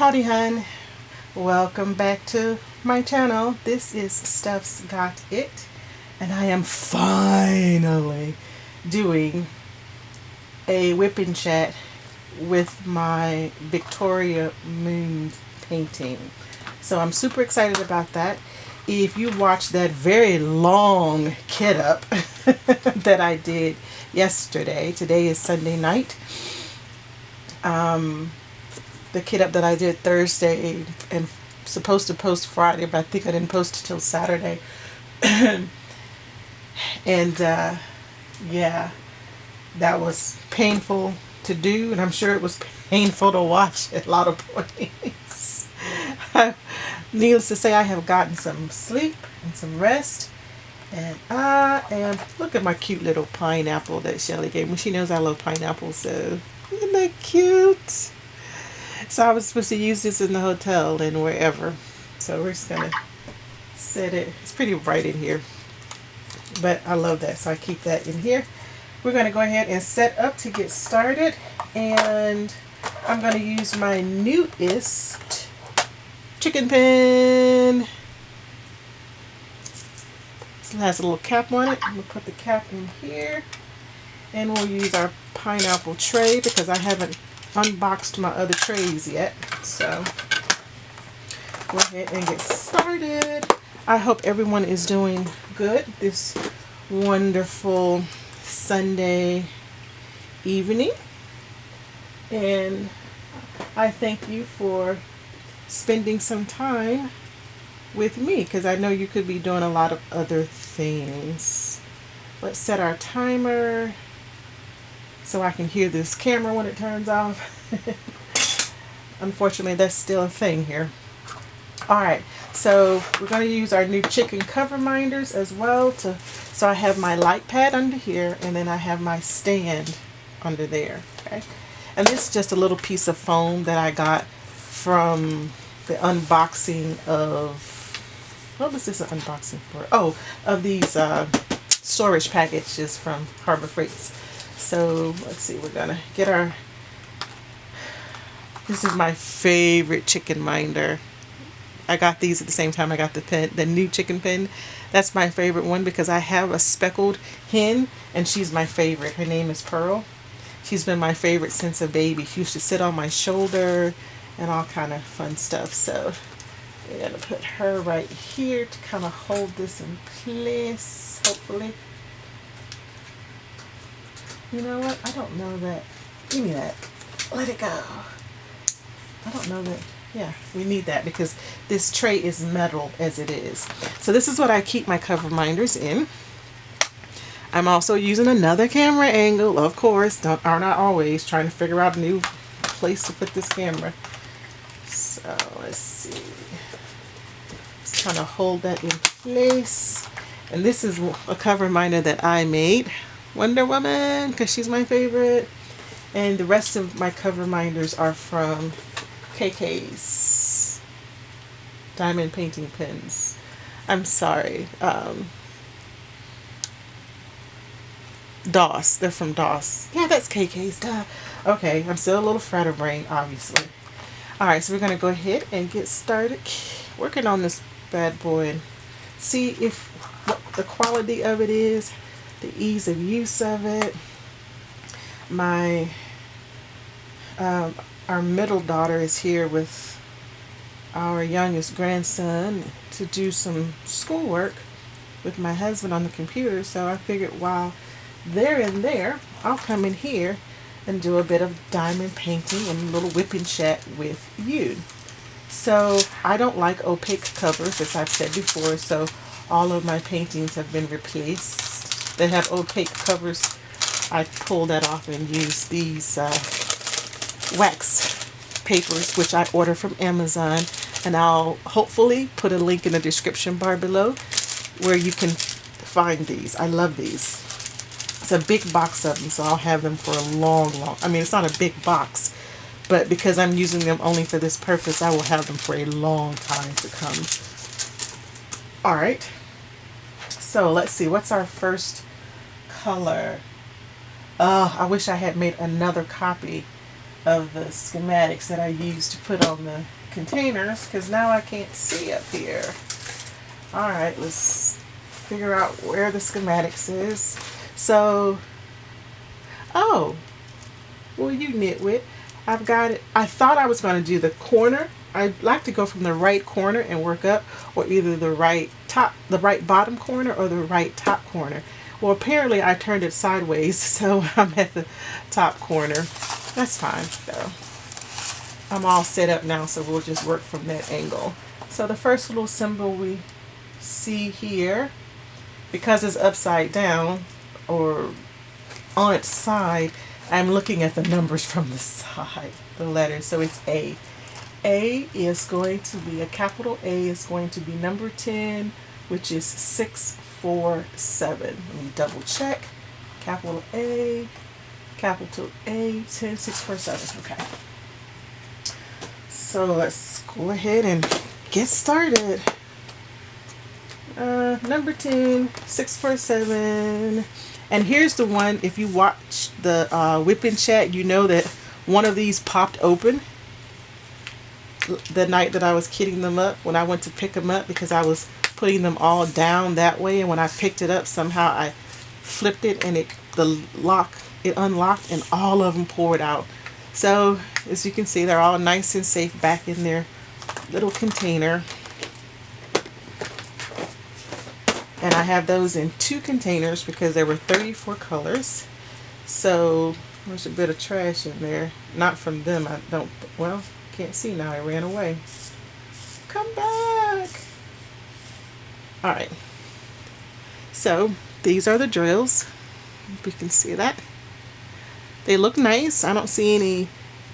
Howdy Hon, welcome back to my channel. This is Stephsgotit, and I am finally doing a whipping chat with my Victoria Moon painting. So I'm super excited about that. If you watched that very long kit up that I did yesterday, today is Sunday night. The kit up that I did Thursday and supposed to post Friday, but I think I didn't post it till Saturday. And yeah, that was painful to do, and I'm sure it was painful to watch at a lot of points. Needless to say, I have gotten some sleep and some rest, and I am, look at my cute little pineapple that Shelly gave me. She knows I love pineapples, so isn't that cute? So I was supposed to use this in the hotel and wherever. So we're just gonna set it. It's pretty bright in here, but I love that, so I keep that in here. We're gonna go ahead and set up to get started, and I'm gonna use my newest chicken pin. This has a little cap on it. I'm gonna put the cap in here, and we'll use our pineapple tray because I haven't unboxed my other trays yet. So go ahead and get started. I hope everyone is doing good this wonderful Sunday evening, and I thank you for spending some time with me because I know you could be doing a lot of other things. Let's set our timer so I can hear this camera when it turns off. Unfortunately, that's still a thing here. Alright, so we're going to use our new chicken cover minders as well. So I have my light pad under here, and then I have my stand under there. Okay, and this is just a little piece of foam that I got from the unboxing of, what was this an unboxing for? Oh, of these storage packages from Harbor Freights. So let's see, we're gonna get our, this is my favorite chicken minder. I got these at the same time I got the pen, the new chicken pen. That's my favorite one because I have a speckled hen, and she's my favorite. Her name is Pearl. She's been my favorite since a baby. She used to sit on my shoulder and all kind of fun stuff. So we're gonna put her right here to kind of hold this in place, hopefully. You know what? I don't know that. Give me that. Let it go. I don't know that. Yeah, we need that because this tray is metal as it is. So this is what I keep my cover minders in. I'm also using another camera angle, of course. Aren't I always trying to figure out a new place to put this camera? So let's see. Just trying to hold that in place. And this is a cover minder that I made. Wonder Woman, because she's my favorite. And the rest of my cover minders are from KK's diamond painting pens. I'm sorry, DOS. They're from DOS. Yeah, that's KK's. Duh. Okay, I'm still a little scatterbrained, obviously. Alright, so we're going to go ahead and get started working on this bad boy and see if what the quality of it is, the ease of use of it. My our middle daughter is here with our youngest grandson to do some schoolwork with my husband on the computer, so I figured while they're in there, I'll come in here and do a bit of diamond painting and a little whipping chat with you. So I don't like opaque covers, as I've said before, so all of my paintings have been replaced. They have opaque covers. I pulled that off and used these wax papers, which I order from Amazon, and I'll hopefully put a link in the description bar below where you can find these. I love these. It's a big box of them, so I'll have them for a long, I mean, it's not a big box, but because I'm using them only for this purpose, I will have them for a long time to come. Alright, so let's see, what's our first color? I wish I had made another copy of the schematics that I used to put on the containers, because now I can't see up here. Alright, let's figure out where the schematics is. So, oh, well, you nitwit, I've got it. I thought I was going to do the corner. I'd like to go from the right corner and work up, or either the right bottom corner or the right top corner. Well, apparently I turned it sideways, so I'm at the top corner. That's fine, though. I'm all set up now, so we'll just work from that angle. So the first little symbol we see here, because it's upside down or on its side, I'm looking at the numbers from the side, the letters. So it's A. A is going to be, a capital A is going to be number 10, which is 647. Let me double check. Capital A, 10, 647. Okay. So let's go ahead and get started. Number 10, 647. And here's the one, if you watch the WIP in chat, you know that one of these popped open the night that I was kitting them up, when I went to pick them up, because I was putting them all down that way, and when I picked it up, somehow I flipped it and it unlocked and all of them poured out. So as you can see, they're all nice and safe back in their little container. And I have those in 2 containers because there were 34 colors. So there's a bit of trash in there. Not from them, I don't, well, can't see now, I ran away. Come back! Alright. So these are the drills. If you can see that. They look nice. I don't see any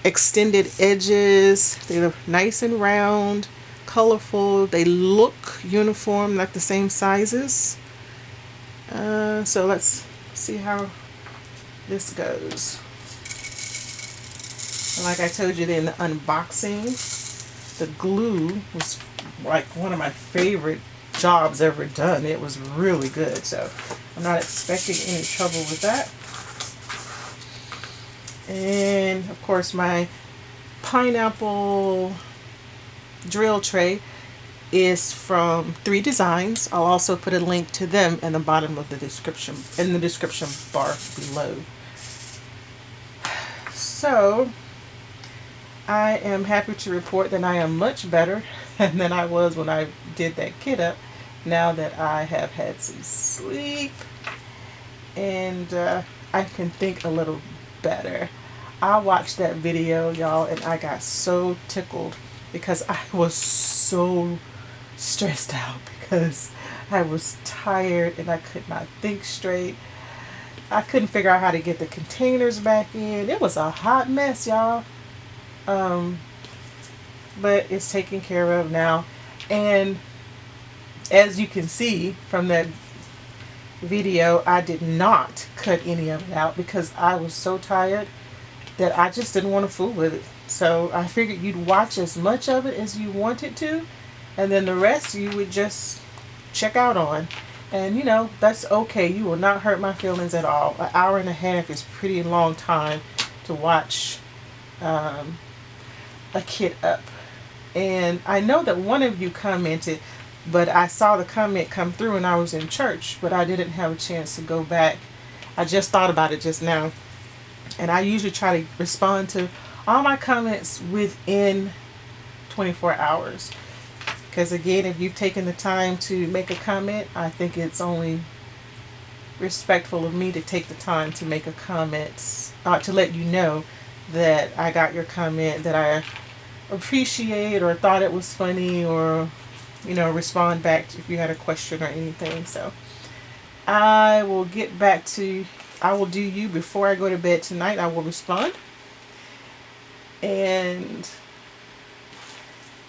extended edges. They look nice and round, colorful. They look uniform, like the same sizes. So let's see how this goes. And like I told you in the unboxing, the glue was like one of my favorite jobs ever done. It was really good, so I'm not expecting any trouble with that. And of course my pineapple drill tray is from 3 Designs. I'll also put a link to them in the bottom of the description, in the description bar below. So I am happy to report that I am much better than I was when I did that kit up, now that I have had some sleep and I can think a little better. I watched that video, y'all, and I got so tickled because I was so stressed out because I was tired and I could not think straight. I couldn't figure out how to get the containers back in. It was a hot mess, y'all. But it's taken care of now. And as you can see from that video, I did not cut any of it out because I was so tired that I just didn't want to fool with it. So I figured you'd watch as much of it as you wanted to, and then the rest you would just check out on. And you know, that's okay. You will not hurt my feelings at all. An hour and a half is a pretty long time to watch a kit up. And I know that one of you commented, but I saw the comment come through and I was in church, but I didn't have a chance to go back. I just thought about it just now. And I usually try to respond to all my comments within 24 hours. Because again, if you've taken the time to make a comment, I think it's only respectful of me to take the time to make a comment, to let you know that I got your comment, that I appreciate or thought it was funny, or you know, respond back if you had a question or anything. So I will get back to, I will do you before I go to bed tonight. I will respond. And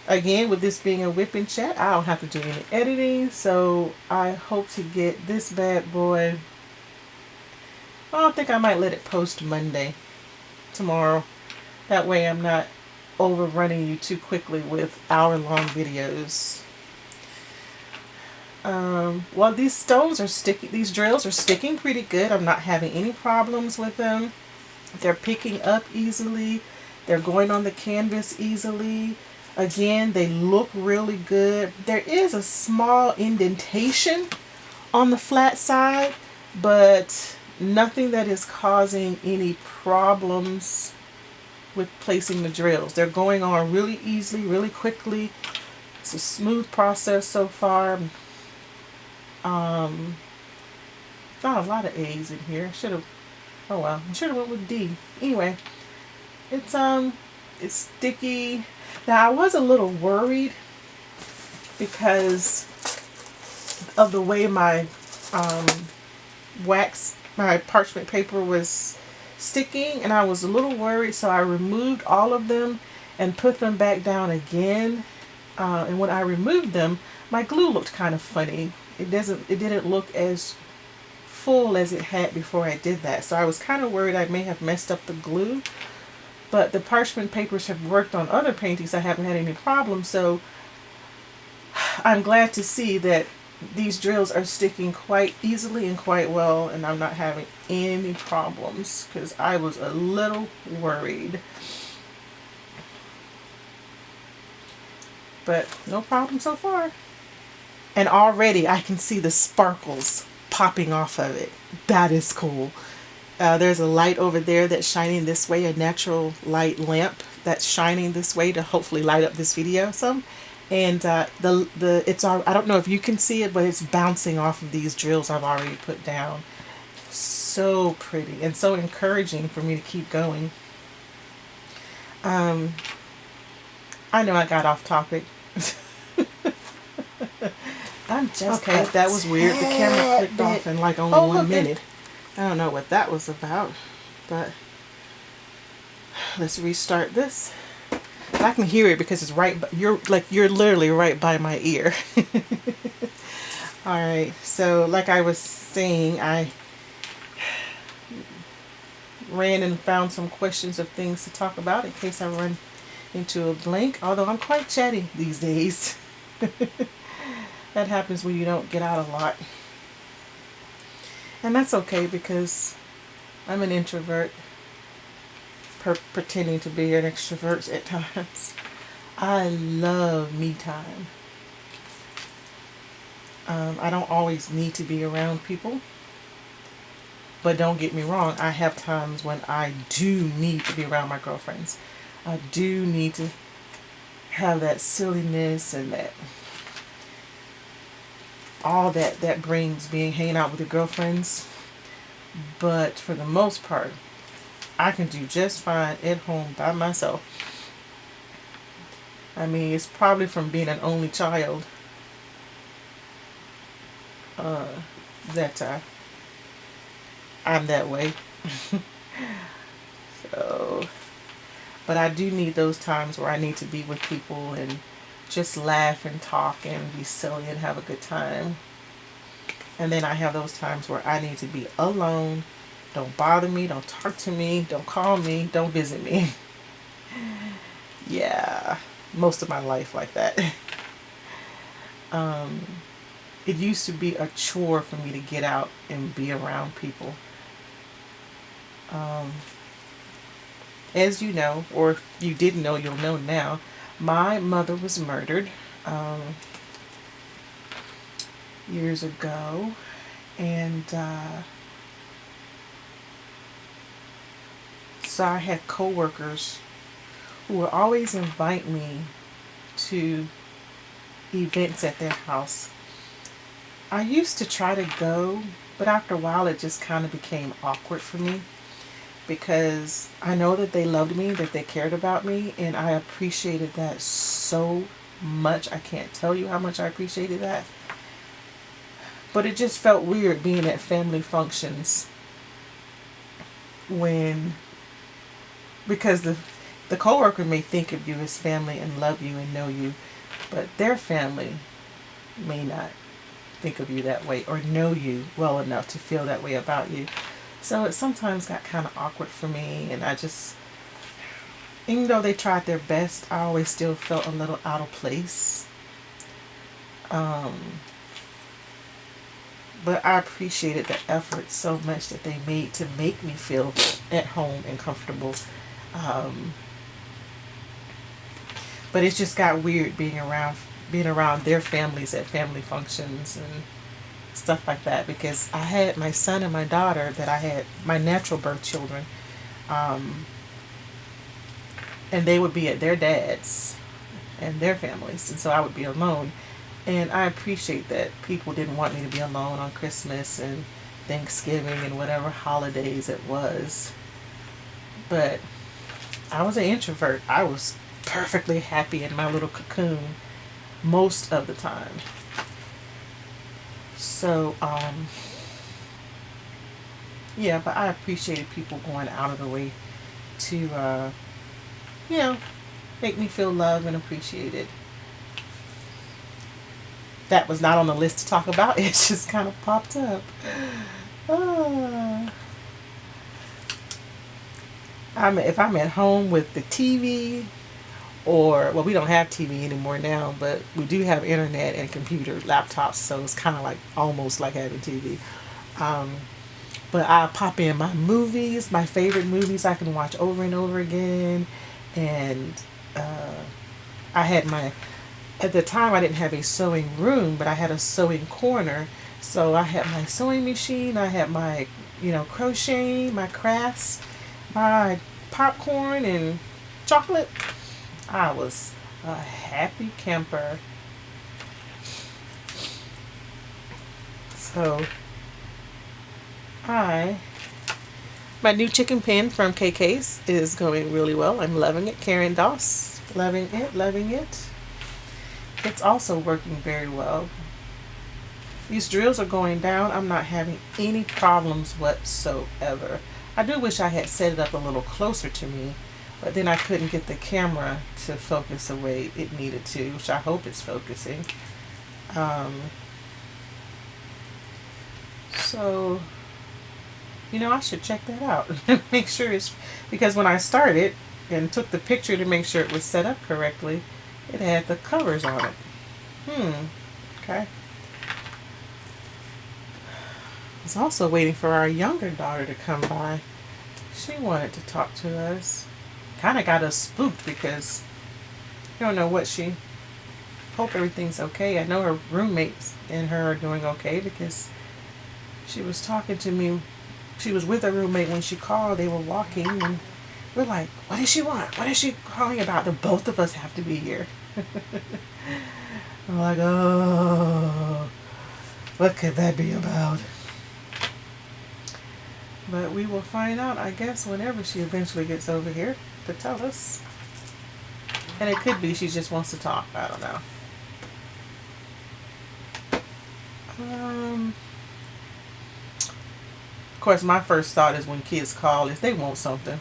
again, with this being a WIP in chat, I don't have to do any editing, so I hope to get this bad boy. I don't think I might let it post Monday, tomorrow. That way I'm not overrunning you too quickly with hour-long videos. Well, these stones are sticking, these drills are sticking pretty good. I'm not having any problems with them. They're picking up easily. They're going on the canvas easily. Again, they look really good. There is a small indentation on the flat side, but nothing that is causing any problems with placing the drills. They're going on really easily, really quickly. It's a smooth process so far. Not a lot of A's in here. Should have, oh well, I should have went with D. Anyway, it's sticky. Now I was a little worried because of the way my my parchment paper was sticking, and I was a little worried, so I removed all of them and put them back down again. And when I removed them, my glue looked kind of funny. It didn't look as full as it had before I did that. So I was kind of worried I may have messed up the glue. But the parchment papers have worked on other paintings. I haven't had any problems. So I'm glad to see that these drills are sticking quite easily and quite well, and I'm not having any problems, because I was a little worried. But no problem so far. And already I can see the sparkles popping off of it. That is cool. There's a light over there that's shining this way, a natural light lamp that's shining this way to hopefully light up this video some. And I don't know if you can see it, but it's bouncing off of these drills I've already put down. So pretty and so encouraging for me to keep going. I know I got off topic. I'm just okay. That was weird. The camera clicked off in like only 1 minute. I don't know what that was about, but let's restart this. I can hear it because it's right. You're literally right by my ear. All right. So like I was saying, I ran and found some questions of things to talk about in case I run into a blank. Although I'm quite chatty these days. That happens when you don't get out a lot. And that's okay, because I'm an introvert pretending to be an extrovert at times. I love me time. I don't always need to be around people. But don't get me wrong, I have times when I do need to be around my girlfriends. I do need to have that silliness and that all that brings being hanging out with your girlfriends. But for the most part, I can do just fine at home by myself. I mean, it's probably from being an only child that I'm that way. So, but I do need those times where I need to be with people and just laugh and talk and be silly and have a good time. And then I have those times where I need to be alone. Don't bother me, don't talk to me, don't call me, don't visit me. Yeah, most of my life like that. It used to be a chore for me to get out and be around people. As you know, or if you didn't know, you'll know now, my mother was murdered years ago, and so I had coworkers who would always invite me to events at their house. I used to try to go, but after a while it just kind of became awkward for me, because I know that they loved me, that they cared about me, and I appreciated that so much. I can't tell you how much I appreciated that. But it just felt weird being at family functions because the coworker may think of you as family and love you and know you, but their family may not think of you that way or know you well enough to feel that way about you. So it sometimes got kind of awkward for me, and I just, even though they tried their best, I always still felt a little out of place. But I appreciated the effort so much that they made to make me feel at home and comfortable. But it just got weird being around their families at family functions and stuff like that, because I had my son and my daughter that I had my natural birth children, um, and they would be at their dad's and their families, and so I would be alone. And I appreciate that people didn't want me to be alone on Christmas and Thanksgiving and whatever holidays it was. But I was an introvert. I was perfectly happy in my little cocoon most of the time. So, yeah, but I appreciated people going out of the way to, you know, make me feel loved and appreciated. That was not on the list to talk about. It just kind of popped up. Ah. If I'm at home with the TV, or, well, we don't have TV anymore now, but we do have internet and computer laptops, so it's kind of like almost like having TV. Um, but I pop in my movies, my favorite movies I can watch over and over again, and uh, I had my at the time I didn't have a sewing room, but I had a sewing corner. So I had my sewing machine, I had my, crocheting, my crafts, my popcorn and chocolate. I was a happy camper. So I my new chicken pen from KK's is going really well. I'm loving it. Karen Doss, loving it, loving it. It's also working very well. These drills are going down. I'm not having any problems whatsoever. I do wish I had set it up a little closer to me, but then I couldn't get the camera to focus the way it needed to, which I hope it's focusing. So, I should check that out. Make sure it's, because when I started and took the picture to make sure it was set up correctly, it had the covers on it. Okay. I was also waiting for our younger daughter to come by. She wanted to talk to us. Kind of got us spooked because you don't know what she... Hope everything's okay. I know her roommates and her are doing okay because she was talking to me. She was with her roommate when she called. They were walking and we're like, what does she want? What is she calling about? The both of us have to be here. I'm like, oh, what could that be about? But we will find out, I guess, whenever she eventually gets over here to tell us. And it could be she just wants to talk. I don't know. Of course, my first thought is when kids call is they want something.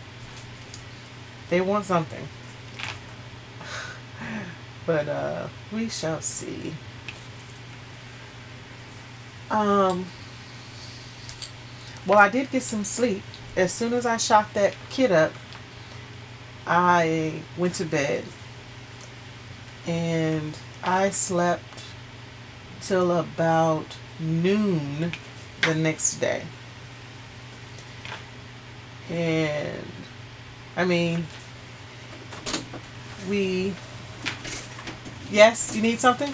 They want something. But we shall see. Well, I did get some sleep. As soon as I shot that kid up, I went to bed. And I slept till about noon the next day. And I mean, yes, you need something?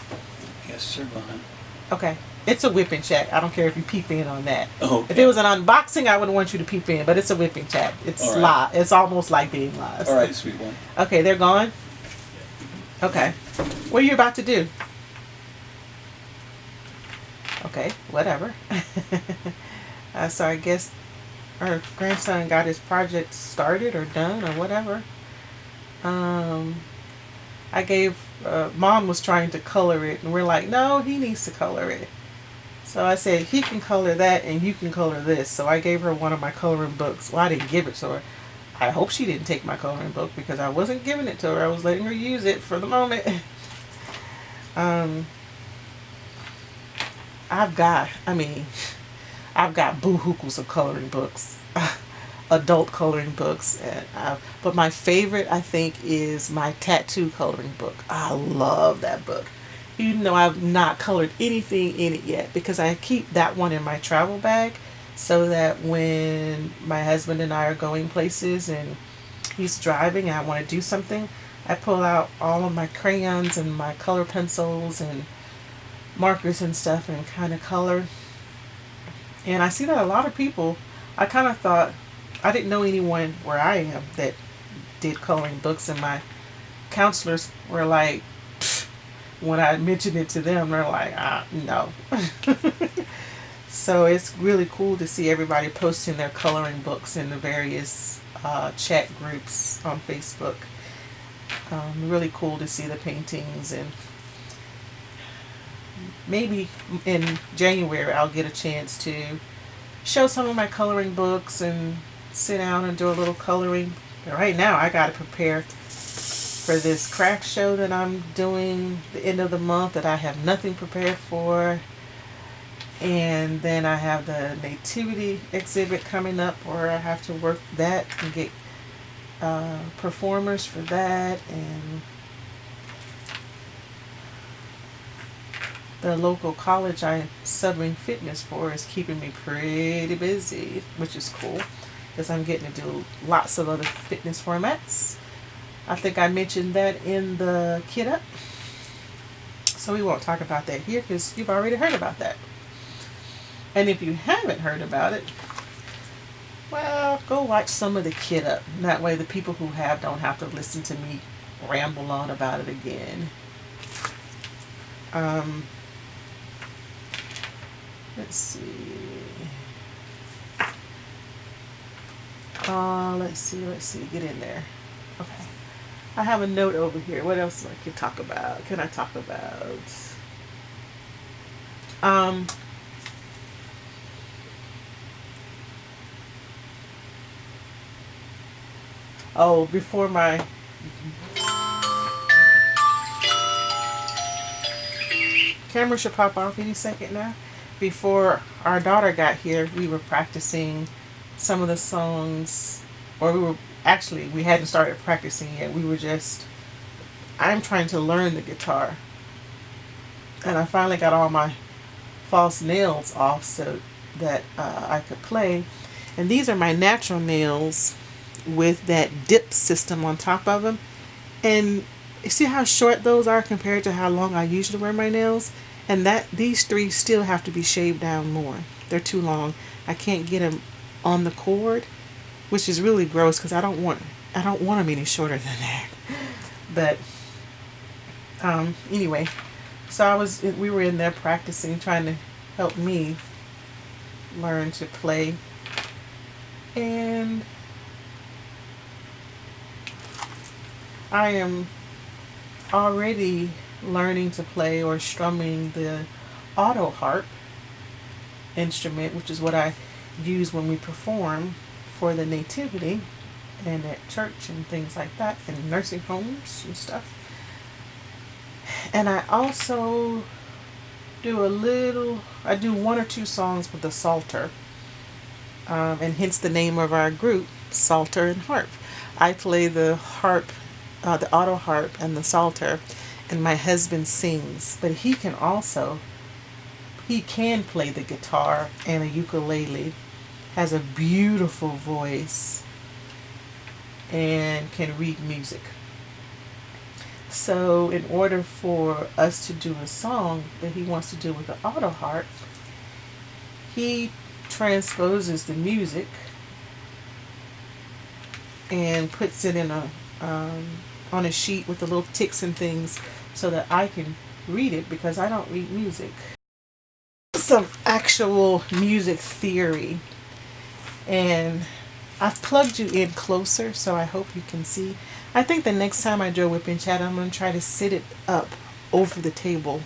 Yes, sir, Vaughn. Okay. It's a whipping chat. I don't care if you peep in on that. Oh, okay. If it was an unboxing, I wouldn't want you to peep in, but it's a whipping chat. It's All right. live. It's almost like being live. All right, sweet one. Okay, they're gone? Okay. What are you about to do? Okay, whatever. So I guess our grandson got his project started or done or whatever. I gave, Mom was trying to color it, and we're like, no, he needs to color it. So I said, he can color that and you can color this. So I gave her one of my coloring books. Well, I didn't give it to her. I hope she didn't take my coloring book because I wasn't giving it to her. I was letting her use it for the moment. I've got boo-hookles of coloring books. Adult coloring books. But my favorite, I think, is my tattoo coloring book. I love that book. Even though I've not colored anything in it yet, because I keep that one in my travel bag so that when my husband and I are going places and he's driving and I want to do something, I pull out all of my crayons and my color pencils and markers and stuff and kind of color. And I see that a lot of people, I kind of thought, I didn't know anyone where I am that did coloring books, and my counselors were like, when I mentioned it to them, they're like, no. So it's really cool to see everybody posting their coloring books in the various chat groups on Facebook. Really cool to see the paintings, and maybe in January I'll get a chance to show some of my coloring books and sit down and do a little coloring. But right now I got to prepare for this craft show that I'm doing the end of the month that I have nothing prepared for. And then I have the nativity exhibit coming up where I have to work that and get performers for that, and the local college I'm subbing fitness for is keeping me pretty busy, which is cool because I'm getting to do lots of other fitness formats. I think I mentioned that in the kit up, so we won't talk about that here because you've already heard about that. And if you haven't heard about it, well, go watch some of the kit up. That way the people who have don't have to listen to me ramble on about it again. Let's see. Let's see. Get in there. Okay. I have a note over here. What else I can talk about? Can I talk about? Oh, before my camera should pop off any second now. Before our daughter got here, we were practicing some of the songs, or we hadn't started practicing yet. I'm trying to learn the guitar. And I finally got all my false nails off so that I could play. And these are my natural nails with that dip system on top of them. And you see how short those are compared to how long I usually wear my nails? And these three still have to be shaved down more. They're too long. I can't get them on the cord, which is really gross because I don't want them any shorter than that. But anyway, so we were in there practicing, trying to help me learn to play. And I am already learning to play or strumming the auto harp instrument, which is what I use when we perform for the nativity and at church and things like that, and nursing homes and stuff. And I also I do one or two songs with the psalter, and hence the name of our group, Psalter and Harp. I play the harp, the auto harp and the psalter, and my husband sings, but he can play the guitar and a ukulele, has a beautiful voice, and can read music. So in order for us to do a song that he wants to do with the auto harp, he transposes the music and puts it in on a sheet with the little ticks and things so that I can read it, because I don't read music. Some actual music theory, and I've plugged you in closer so I hope you can see. I think the next time I do a WIP in chat, I'm going to try to sit it up over the table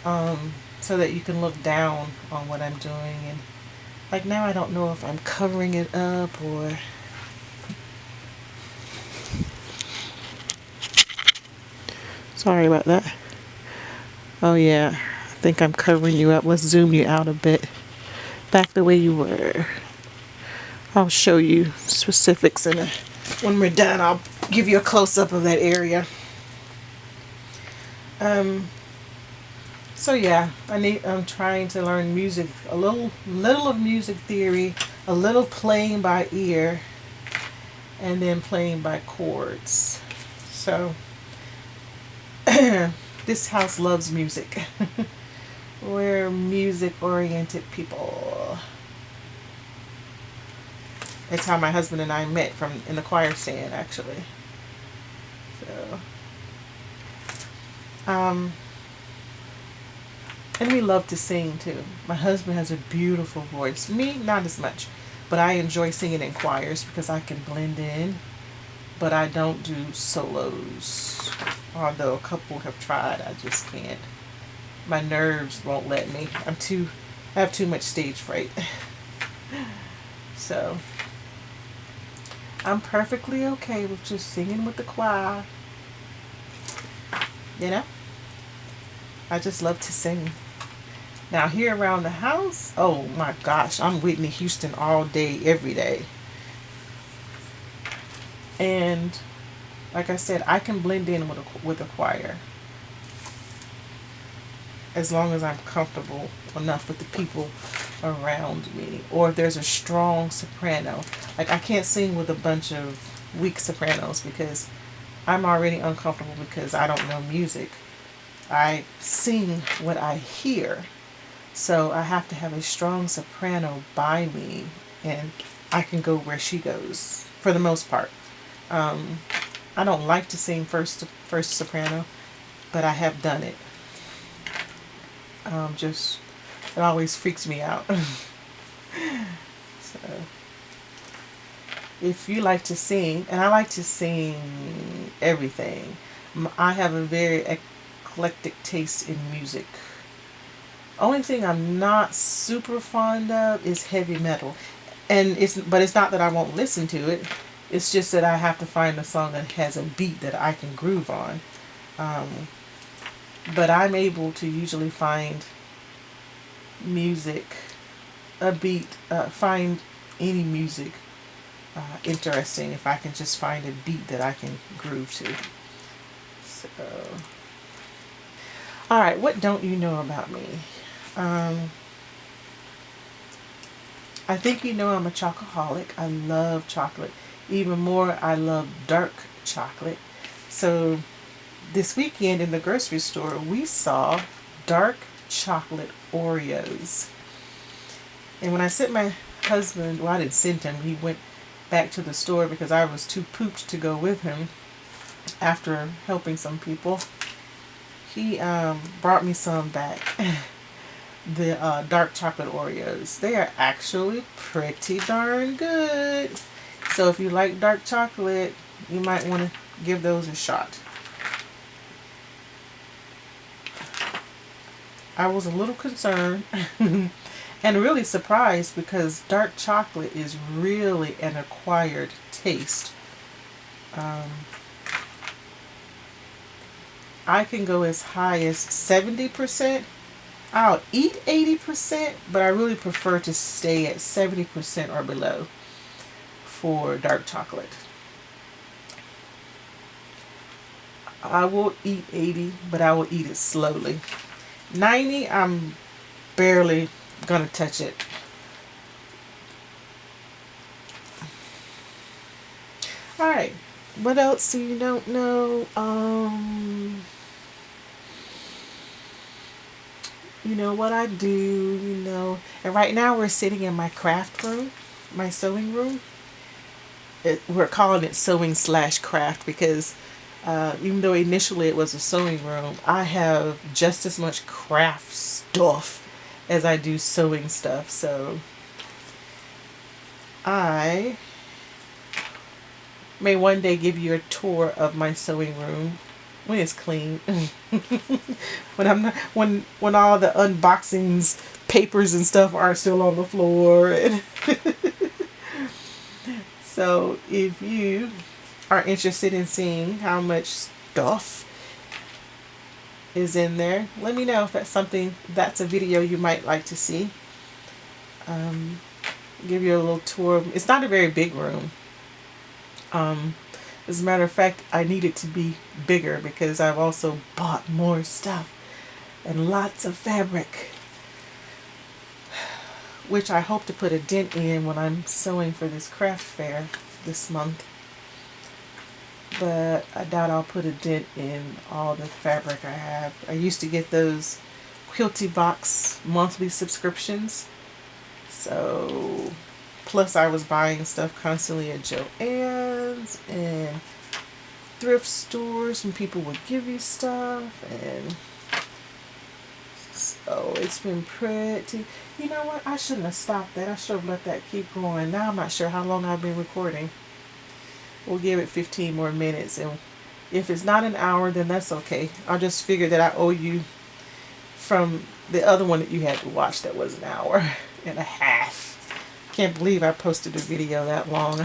so that you can look down on what I'm doing. And like now I don't know if I'm covering it up or... Sorry about that. Oh yeah, I think I'm covering you up. Let's zoom you out a bit. Back the way you were. I'll show you specifics when we're done. I'll give you a close-up of that area. So yeah, I'm trying to learn music, a little of music theory, a little playing by ear, and then playing by chords. So this house loves music. We're music oriented people. That's how my husband and I met, from in the choir stand, actually. So and we love to sing too. My husband has a beautiful voice. Me, not as much. But I enjoy singing in choirs because I can blend in. But I don't do solos. Although a couple have tried, I just can't. My nerves won't let me. I have too much stage fright. So I'm perfectly okay with just singing with the choir. You know? I just love to sing. Now here around the house, oh my gosh, I'm Whitney Houston all day, every day. And like I said, I can blend in with a choir as long as I'm comfortable enough with the people around me. Or if there's a strong soprano. Like I can't sing with a bunch of weak sopranos because I'm already uncomfortable because I don't know music. I sing what I hear. So I have to have a strong soprano by me, and I can go where she goes for the most part. I don't like to sing first soprano, but I have done it. Just it always freaks me out. So if you like to sing, and I like to sing everything, I have a very eclectic taste in music. Only thing I'm not super fond of is heavy metal. And it's not that I won't listen to it. It's just that I have to find a song that has a beat that I can groove on. But I'm able to usually find music, a beat, find any music interesting if I can just find a beat that I can groove to. So, alright, what don't you know about me? I think you know I'm a chocoholic. I love chocolate. Even more, I love dark chocolate. So this weekend in the grocery store, we saw dark chocolate Oreos. And when I sent my husband, well, I didn't send him, he went back to the store because I was too pooped to go with him after helping some people. He brought me some back. The dark chocolate Oreos. They are actually pretty darn good. So if you like dark chocolate, you might want to give those a shot. I was a little concerned and really surprised because dark chocolate is really an acquired taste. I can go as high as 70%. I'll eat 80%, but I really prefer to stay at 70% or below for dark chocolate. I will eat 80, but I will eat it slowly. 90, I'm barely gonna touch it. Alright, what else you don't know? You know what I do, and right now we're sitting in my craft room, my sewing room. We're calling it sewing/craft because even though initially it was a sewing room, I have just as much craft stuff as I do sewing stuff. So I may one day give you a tour of my sewing room when it's clean. when I'm not, when all the unboxings, papers and stuff are still on the floor. So if you are interested in seeing how much stuff is in there, let me know if that's a video you might like to see. Give you a little tour. It's not a very big room. As a matter of fact, I need it to be bigger because I've also bought more stuff and lots of fabric, which I hope to put a dent in when I'm sewing for this craft fair this month. but I doubt I'll put a dent in all the fabric I have. I used to get those Quilty Box monthly subscriptions. So, plus I was buying stuff constantly at Joann's and thrift stores, and people would give you stuff, and so it's been pretty. You know what? I shouldn't have stopped that. I should have let that keep going. Now I'm not sure how long I've been recording. We'll give it 15 more minutes, and if it's not an hour, then that's okay. I'll just figure that I owe you from the other one that you had to watch that was an hour and a half. Can't believe I posted a video that long.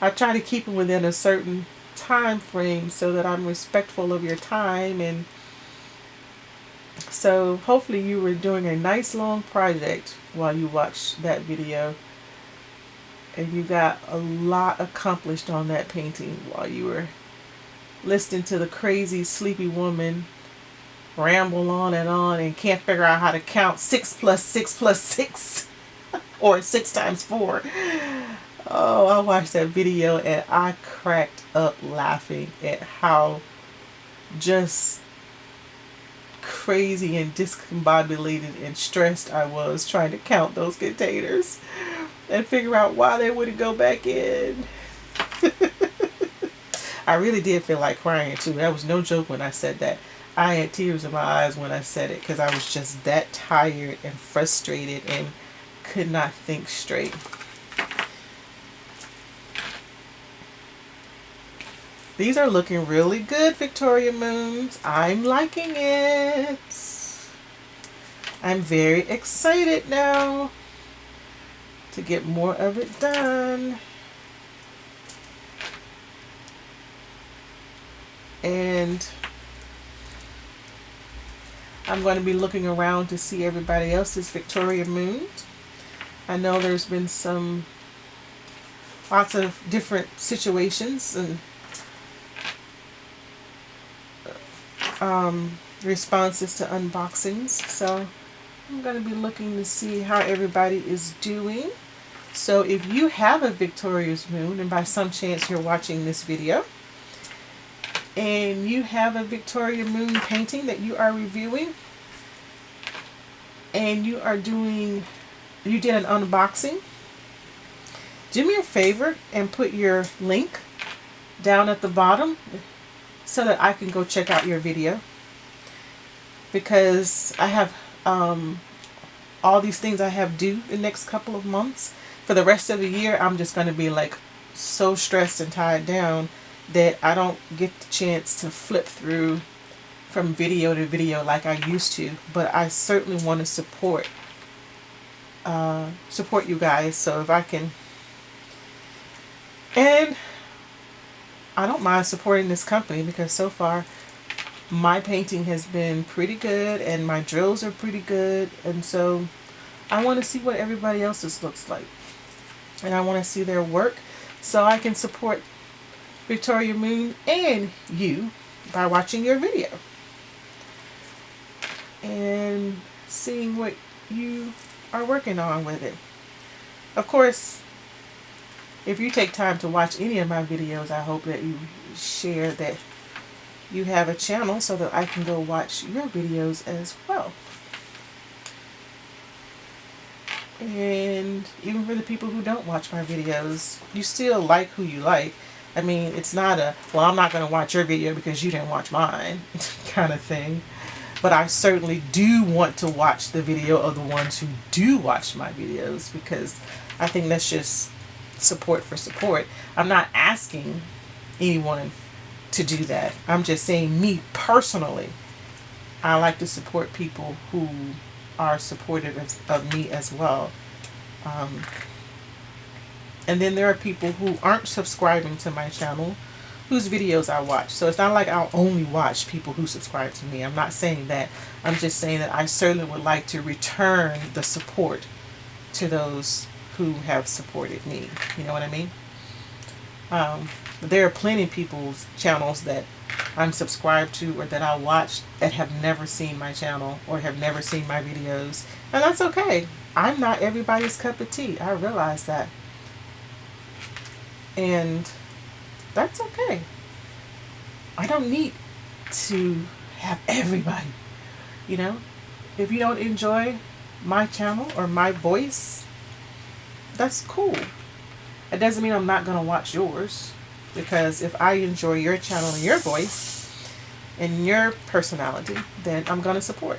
I try to keep it within a certain time frame so that I'm respectful of your time, and so hopefully you were doing a nice long project while you watched that video, and you got a lot accomplished on that painting while you were listening to the crazy sleepy woman ramble on and can't figure out how to count 6 plus 6 plus 6 or 6 times 4. Oh, I watched that video and I cracked up laughing at how just crazy and discombobulated and stressed I was trying to count those containers and figure out why they wouldn't go back in. I really did feel like crying too. That was no joke when I said that. I had tears in my eyes when I said it because I was just that tired and frustrated and could not think straight. These are looking really good, Victoria Moons. I'm liking it. I'm very excited now to get more of it done. And I'm going to be looking around to see everybody else's Victoria Moons. I know there's been lots of different situations and responses to unboxings, so I'm going to be looking to see how everybody is doing. So if you have a Victoria's Moon, and by some chance you're watching this video, and you have a Victoria Moon painting that you are reviewing, and you did an unboxing, do me a favor and put your link down at the bottom so that I can go check out your video, because I have all these things I have due the next couple of months. For the rest of the year, I'm just going to be like so stressed and tied down that I don't get the chance to flip through from video to video like I used to. But I certainly want to support you guys. So if I can, and I don't mind supporting this company, because so far my painting has been pretty good and my drills are pretty good, and so I want to see what everybody else's looks like, and I want to see their work so I can support Victoria Moon and you by watching your video and seeing what you are working on with it. Of course, if you take time to watch any of my videos, I hope that you share that you have a channel so that I can go watch your videos as well. And even for the people who don't watch my videos, you still like who you like. I mean, it's not a, well, I'm not going to watch your video because you didn't watch mine kind of thing. But I certainly do want to watch the video of the ones who do watch my videos, because I think that's just support for support. I'm not asking anyone to do that. I'm just saying, me personally, I like to support people who are supportive of me as well. And then there are people who aren't subscribing to my channel whose videos I watch. So it's not like I'll only watch people who subscribe to me. I'm not saying that. I'm just saying that I certainly would like to return the support to those who have supported me. You know what I mean? There are plenty of people's channels that I'm subscribed to or that I watch that have never seen my channel or have never seen my videos. And that's okay. I'm not everybody's cup of tea. I realize that. And that's okay. I don't need to have everybody, you know? If you don't enjoy my channel or my voice, that's cool. It doesn't mean I'm not going to watch yours. Because if I enjoy your channel and your voice and your personality, then I'm going to support.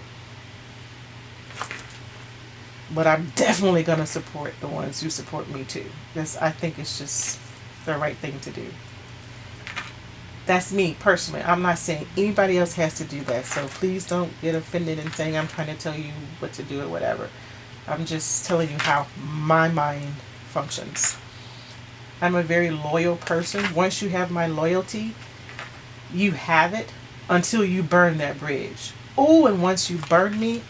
But I'm definitely going to support the ones who support me too. Because I think it's just the right thing to do. That's me personally. I'm not saying anybody else has to do that. So please don't get offended and saying I'm trying to tell you what to do or whatever. I'm just telling you how my mind functions. I'm a very loyal person. Once you have my loyalty, you have it until you burn that bridge. Oh, and once you burn me,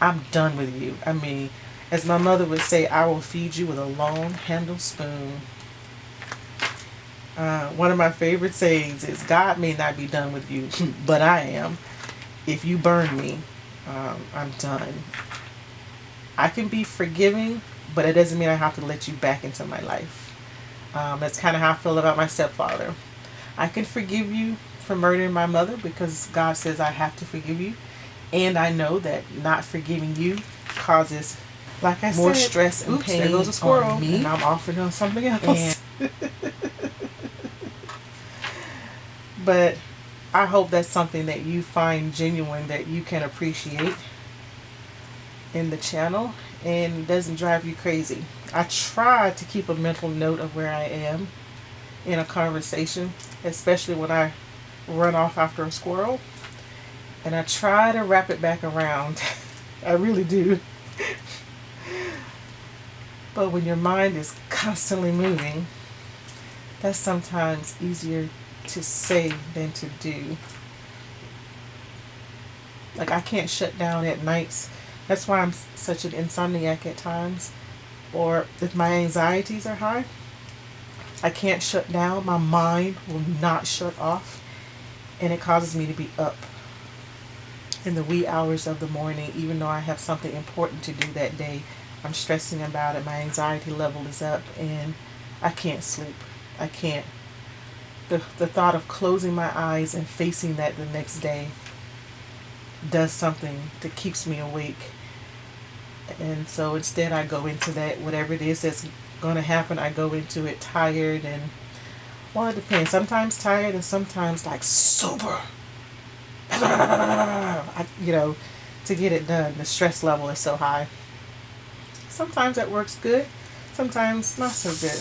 I'm done with you. I mean, as my mother would say, I will feed you with a long handled spoon. One of my favorite sayings is, God may not be done with you, but I am. If you burn me, I'm done. I can be forgiving, but it doesn't mean I have to let you back into my life. That's kind of how I feel about my stepfather. I can forgive you for murdering my mother because God says I have to forgive you. And I know that not forgiving you causes, like I more said, stress and pain. There goes a squirrel on me, and I'm offering on something else. But I hope that's something that you find genuine, that you can appreciate in the channel and doesn't drive you crazy. I try to keep a mental note of where I am in a conversation, especially when I run off after a squirrel, and I try to wrap it back around. I really do. But when your mind is constantly moving, that's sometimes easier to say than to do. Like, I can't shut down at nights. That's why I'm such an insomniac at times. Or if my anxieties are high, I can't shut down. My mind will not shut off. And it causes me to be up in the wee hours of the morning, even though I have something important to do that day. I'm stressing about it. My anxiety level is up and I can't sleep. I can't. The thought of closing my eyes and facing that the next day does something that keeps me awake. And so instead I go into that, whatever it is that's going to happen, I go into it tired and, well, it depends. Sometimes tired and sometimes like super. To get it done. The stress level is so high. Sometimes that works good. Sometimes not so good.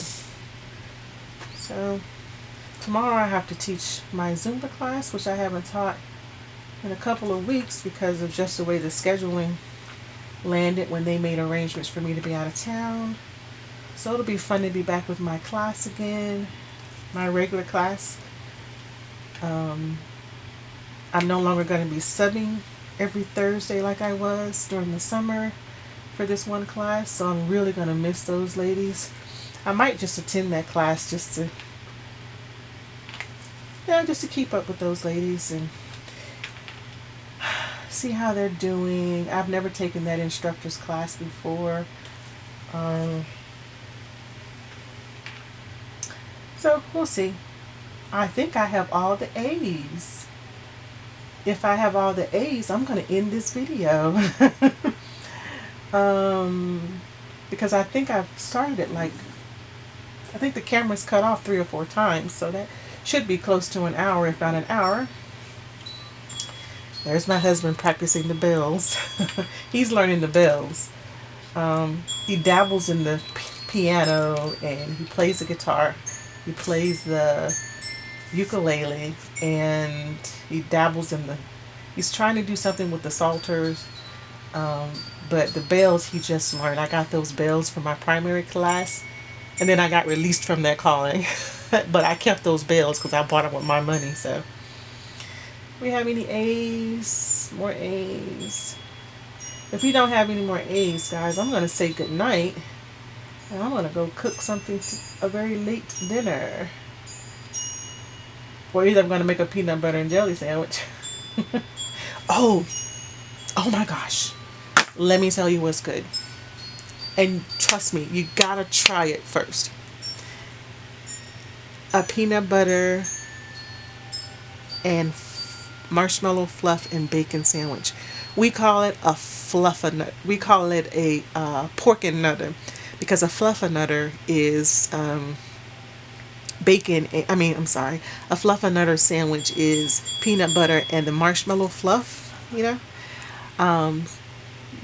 So tomorrow I have to teach my Zumba class, which I haven't taught in a couple of weeks because of just the way the scheduling landed when they made arrangements for me to be out of town. So it'll be fun to be back with my class again, my regular class. I'm no longer going to be subbing every Thursday like I was during the summer for this one class, so I'm really going to miss those ladies. I might just attend that class just to keep up with those ladies and see how they're doing. I've never taken that instructor's class before. So we'll see. I think I have all the A's. If I have all the A's, I'm going to end this video. Because I think I've started it I think the camera's cut off 3 or 4 times, so that should be close to an hour, if not an hour. There's my husband practicing the bells. He's learning the bells. He dabbles in the piano and he plays the guitar. He plays the ukulele and he dabbles in he's trying to do something with the psalters. But the bells he just learned. I got those bells from my primary class and then I got released from that calling. But I kept those bells because I bought them with my money. So we have any A's? More A's. If we don't have any more A's, guys, I'm going to say good night. And I'm going to go cook something, a very late dinner. Or either I'm going to make a peanut butter and jelly sandwich. Oh my gosh. Let me tell you what's good. And trust me, you got to try it first. A peanut butter and marshmallow fluff and bacon sandwich. We call it a fluffernutter. We call it a pork and nutter because a fluffernutter is bacon. I mean, I'm sorry. A fluffernutter sandwich is peanut butter and the marshmallow fluff, you know.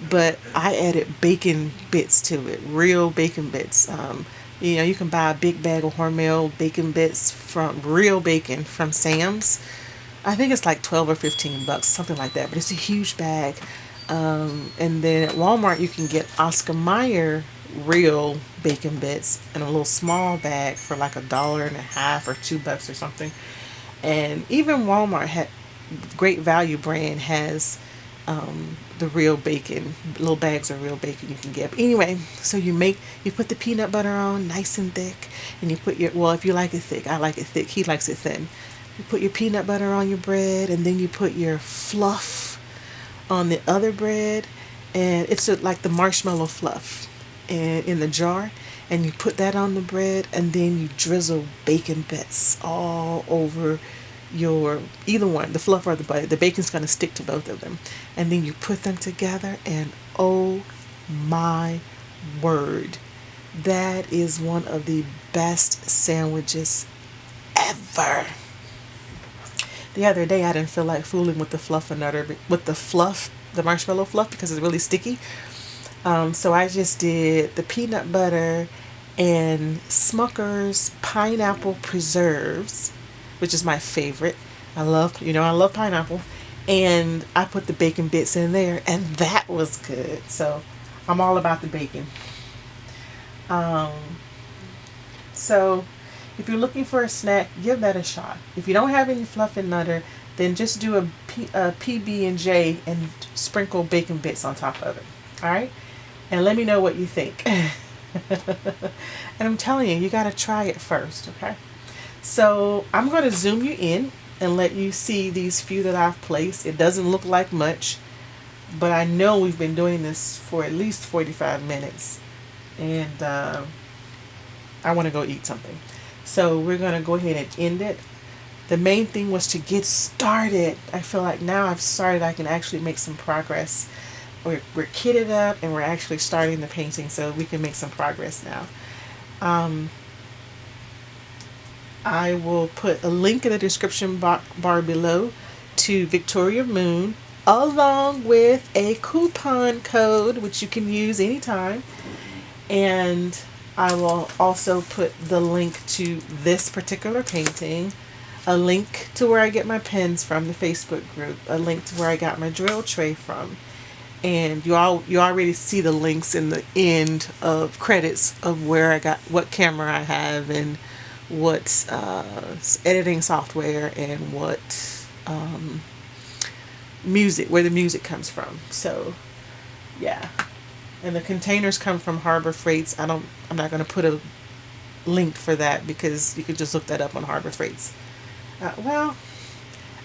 But I added bacon bits to it, real bacon bits. You know, you can buy a big bag of Hormel bacon bits from real bacon from Sam's. I think it's like 12 or 15 bucks, something like that, but it's a huge bag. And then at Walmart, you can get Oscar Mayer real bacon bits in a little small bag for like $1.50 or $2 or something. And even Walmart had Great Value brand has the real bacon, little bags of real bacon you can get. But anyway, so you put the peanut butter on nice and thick, and you put your, well, if you like it thick, I like it thick, he likes it thin. You put your peanut butter on your bread, and then you put your fluff on the other bread, and it's like the marshmallow fluff and in the jar, and you put that on the bread, and then you drizzle bacon bits all over your either one, the fluff or the butter. The bacon's going to stick to both of them, and then you put them together, and oh my word, that is one of the best sandwiches ever. The other day I didn't feel like fooling with the fluffernutter, with the fluff, the marshmallow fluff, because it's really sticky. So I just did the peanut butter and Smucker's pineapple preserves, which is my favorite. I love pineapple. And I put the bacon bits in there, and that was good. So I'm all about the bacon. So if you're looking for a snack, give that a shot. If you don't have any fluff and nutter, then just do a PB&J and sprinkle bacon bits on top of it. All right? And let me know what you think. And I'm telling you, you got to try it first, okay? So I'm going to zoom you in and let you see these few that I've placed. It doesn't look like much, but I know we've been doing this for at least 45 minutes. And I want to go eat something. So we're going to go ahead and end it. The main thing was to get started. I feel like now I've started, I can actually make some progress. We're kitted up and we're actually starting the painting, so we can make some progress now. I will put a link in the description bar below to Victoria Moon, along with a coupon code which you can use anytime. And I will also put the link to this particular painting, a link to where I get my pens from, the Facebook group, a link to where I got my drill tray from. And you already see the links in the end of credits of where I got, what camera I have, and what editing software, and what music, where the music comes from. So yeah. And the containers come from Harbor Freights. I'm not going to put a link for that because you could just look that up on Harbor Freights. Well,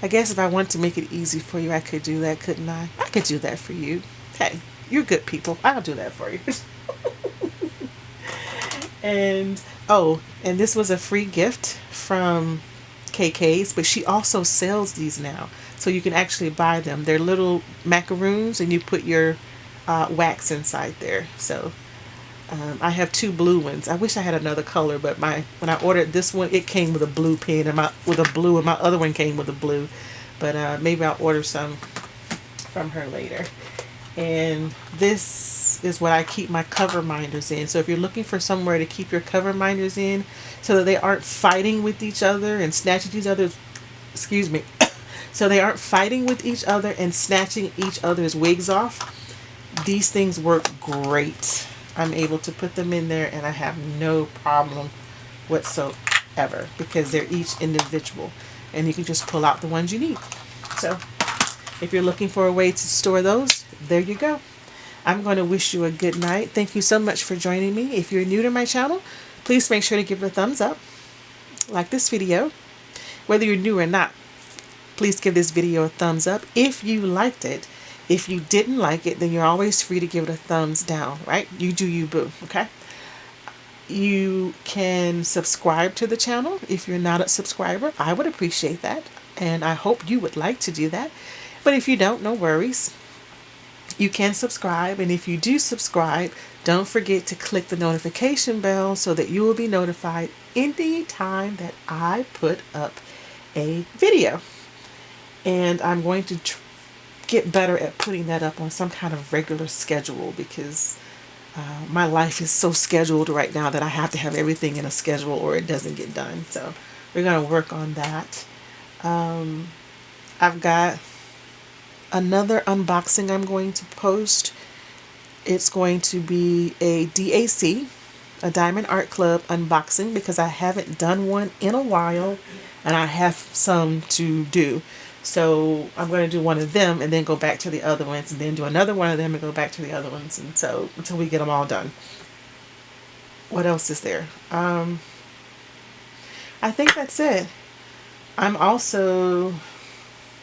I guess if I want to make it easy for you, I could do that, couldn't I? I could do that for you. Hey, you're good people. I'll do that for you. And, oh, and this was a free gift from KK's, but she also sells these now. So you can actually buy them. They're little macaroons, and you put your wax inside there. So I have two blue ones. I wish I had another color, but when I ordered this one, it came with a blue pen, and my other one came with a blue. But maybe I'll order some from her later. And this is what I keep my cover minders in. So if you're looking for somewhere to keep your cover minders in so that they aren't fighting with each other and snatching each other's, excuse me, so they aren't fighting with each other and snatching each other's wigs off, these things work great. I'm able to put them in there and I have no problem whatsoever because they're each individual and you can just pull out the ones you need. So if you're looking for a way to store those, there you go. I'm going to wish you a good night. Thank you so much for joining me. If you're new to my channel, please make sure to give it a thumbs up. Like this video. Whether you're new or not, please give this video a thumbs up if you liked it. If you didn't like it, then you're always free to give it a thumbs down, right? You do you, boo, okay? You can subscribe to the channel if you're not a subscriber. I would appreciate that. And I hope you would like to do that. But if you don't, no worries. You can subscribe. And if you do subscribe, don't forget to click the notification bell so that you will be notified any time that I put up a video. And I'm going to get better at putting that up on some kind of regular schedule, because my life is so scheduled right now that I have to have everything in a schedule or it doesn't get done. So we're going to work on that. I've got another unboxing I'm going to post. It's going to be a DAC, a Diamond Art Club unboxing, because I haven't done one in a while and I have some to do. So I'm going to do one of them and then go back to the other ones, and then do another one of them and go back to the other ones. And so until we get them all done. What else is there? I think that's it. I'm also,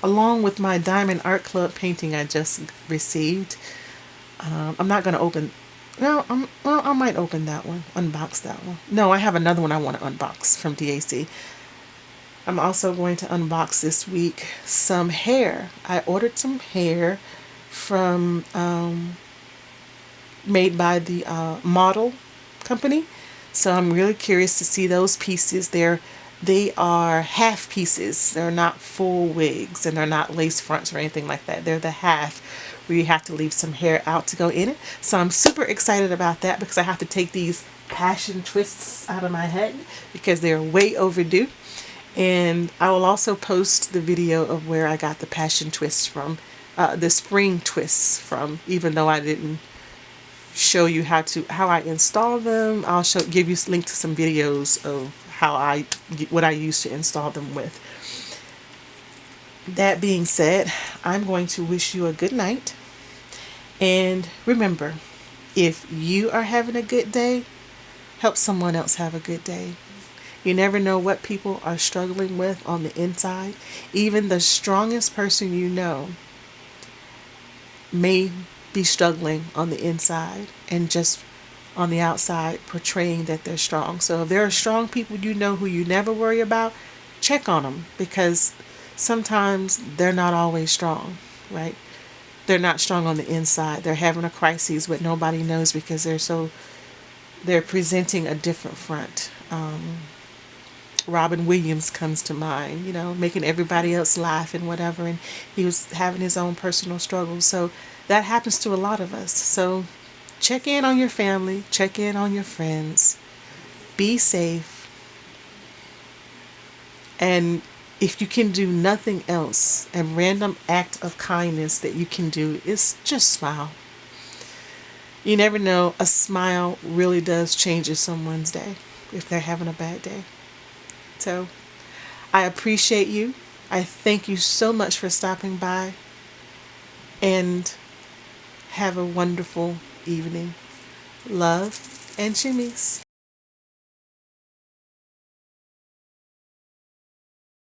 along with my Diamond Art Club painting I just received, I'm not going to open, well, I might open that one, unbox that one. No, I have another one I want to unbox from DAC. I'm also going to unbox this week some hair. I ordered some hair from, made by the model company. So I'm really curious to see those pieces. They are half pieces. They're not full wigs, and they're not lace fronts or anything like that. They're the half where you have to leave some hair out to go in it. So I'm super excited about that, because I have to take these passion twists out of my head because they're way overdue. And I will also post the video of where I got the passion twists from, the spring twists from, even though I didn't show you how I install them. I'll give you a link to some videos of what I used to install them with. That being said, I'm going to wish you a good night. And remember, if you are having a good day, help someone else have a good day. You never know what people are struggling with on the inside. Even the strongest person you know may be struggling on the inside and just on the outside portraying that they're strong. So if there are strong people you know who you never worry about, check on them, because sometimes they're not always strong, right? They're not strong on the inside. They're having a crisis, but nobody knows because they're presenting a different front. Robin Williams comes to mind, making everybody else laugh and whatever, and he was having his own personal struggles. So that happens to a lot of us. So check in on your family, check in on your friends, be safe, and if you can do nothing else, a random act of kindness that you can do is just smile. You never know, a smile really does change someone's day if they're having a bad day. So I appreciate you. I thank you so much for stopping by, and have a wonderful evening. Love and Shimmies.